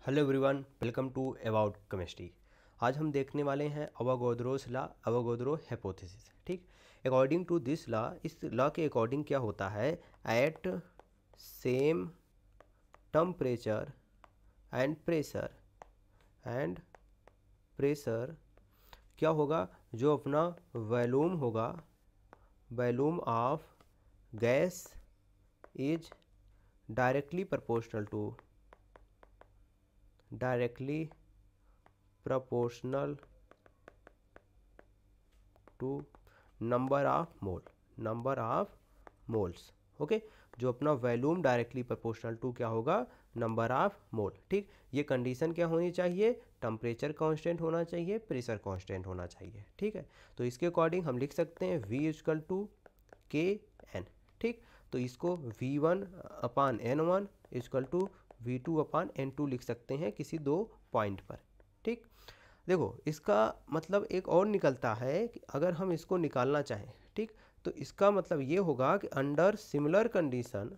Hello everyone, welcome to about chemistry. आज हम देखने वाले हैं अवोगाद्रोस लॉ, अवोगाद्रो हाइपोथेसिस। ठीक, अकॉर्डिंग टू दिस लॉ, इस लॉ के अकॉर्डिंग क्या होता है, at same temperature and pressure क्या होगा, जो अपना वॉल्यूम होगा, volume of gas is directly proportional to number of moles. Okay, जो अपना वॉल्यूम डायरेक्टली प्रोपोर्शनल टू क्या होगा, नंबर ऑफ मोल। ठीक, ये कंडीशन क्या होनी चाहिए, टेम्परेचर कांस्टेंट होना चाहिए, प्रेशर कांस्टेंट होना चाहिए। ठीक है, तो इसके अकॉर्डिंग हम लिख सकते हैं V इक्वल टू के एन। ठीक, तो इसको V1 upon N1 equal to V2 upon N2 लिख सकते हैं किसी दो पॉइंट पर। ठीक, देखो इसका मतलब एक और निकलता है कि अगर हम इसको निकालना चाहें, ठीक, तो इसका मतलब ये होगा कि under similar condition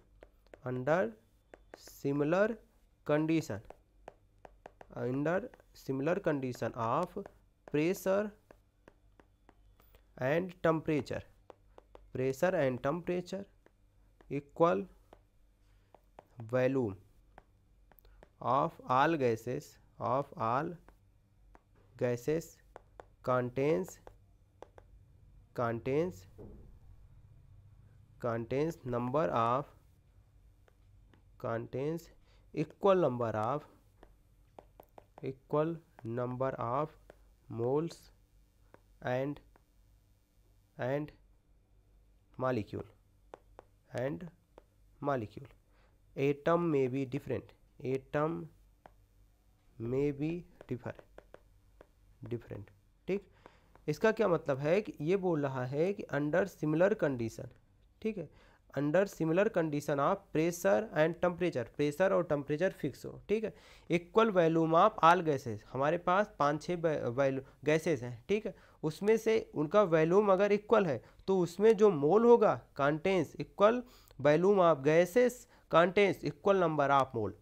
of pressure and temperature equal volume of all gases contains equal number of moles and molecule. Atom may be different. ठीक, इसका क्या मतलब है कि ये बोल रहा है कि अंडर सिमिलर कंडीशन, ठीक है, under similar condition of pressure और टेम्परेचर फिक्स हो। ठीक है, equal volume of all gases, हमारे पास 5-6 गैसेस हैं। ठीक है, उसमें से उनका वॉल्यूम अगर इक्वल है तो उसमें जो मोल होगा contains equal volume of gases contains equal number of mole.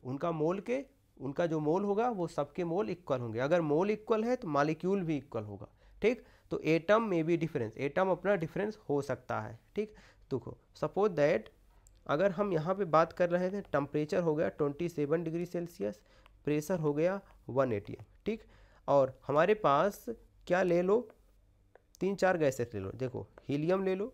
उनका जो मोल होगा वो सबके मोल इक्वल होंगे। अगर मोल इक्वल है तो मॉलिक्यूल भी इक्वल होगा। ठीक, तो एटम में भी डिफरेंस, एटम अपना डिफरेंस हो सकता है। ठीक, देखो सपोज दैट अगर हम यहाँ पे बात कर रहे थे, टेम्परेचर हो गया 27 डिग्री सेल्सियस, प्रेशर हो गया 180। ठीक, और हमारे पास क्या ले लो, 3-4 गैसेस ले लो। देखो हीलियम ले लो,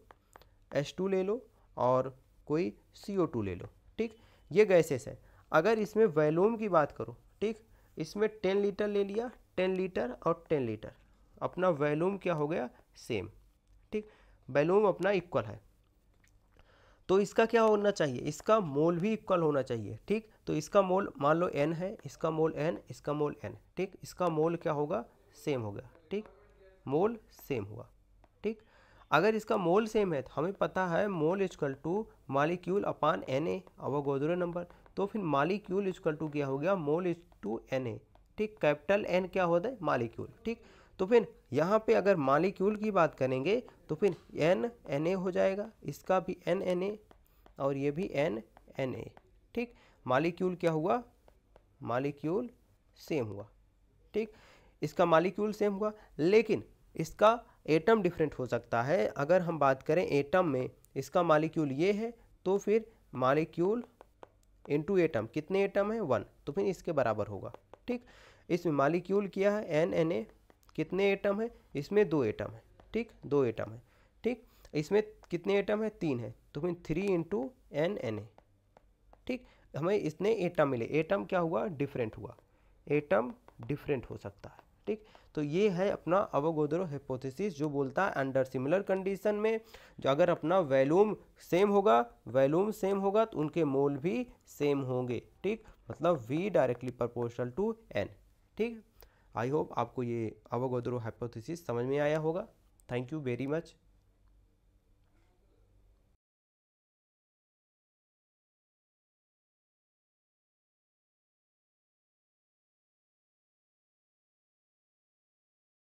H2 ले लो और कोई CO2 ले लो। ठीक, ये गैसेस है। अगर इसमें वॉल्यूम की बात करो, ठीक, इसमें 10 लीटर ले लिया, 10 लीटर और 10 लीटर, अपना वॉल्यूम क्या हो गया, सेम। ठीक, वॉल्यूम अपना इक्वल है, तो इसका क्या होना चाहिए, इसका मोल भी इक्वल होना चाहिए। ठीक, तो इसका मोल मान लो n है, इसका मोल n, इसका मोल n। ठीक, इसका मोल क्या होगा, सेम हो गया। ठीक, मोल सेम हुआ। ठीक, अगर इसका मोल सेम है तो हमें पता है मोल इक्वल टू मॉलिक्यूल अपान Na, अवोगाद्रो नंबर। तो फिर मॉलिक्यूल इक्वल टू क्या हो गया, मोल इज टू Na। ठीक, कैपिटल N क्या होता है, मॉलिक्यूल। ठीक, तो फिर यहाँ पे अगर मॉलिक्यूल की बात करेंगे तो फिर Na हो जाएगा, इसका भी Na और ये भी Na। ठीक, मॉलिक्यूल क्या हुआ, मॉलिक्यूल सेम हुआ। ठीक, इसका मॉलिक्यूल सेम हुआ, लेकिन इसका एटम डिफरेंट हो सकता है। अगर हम बात करें एटम में, इसका मॉलिक्यूल ये है, तो फिर मॉलिक्यूल इनटू एटम, कितने एटम है, 1, तो फिर इसके बराबर होगा। ठीक, इसमें मॉलिक्यूल किया है Na, कितने एटम है, इसमें 2 एटम है। ठीक, 2 एटम है। ठीक, इसमें कितने एटम है, 3 है, तो फिर 3 इंटू Na। ठीक, हमें इसने एटम मिले, एटम क्या हुआ, डिफरेंट हुआ, एटम डिफरेंट हो सकता है। ठीक, तो ये है अपना अवोगाद्रो हाइपोथेसिस, जो बोलता है अंडर सिमिलर कंडीशन में जो अगर अपना वॉल्यूम सेम होगा तो उनके मोल भी सेम होंगे। ठीक, मतलब V directly proportional to N। ठीक, आई होप आपको ये अवोगाद्रो हाइपोथेसिस समझ में आया होगा। Thank you very much.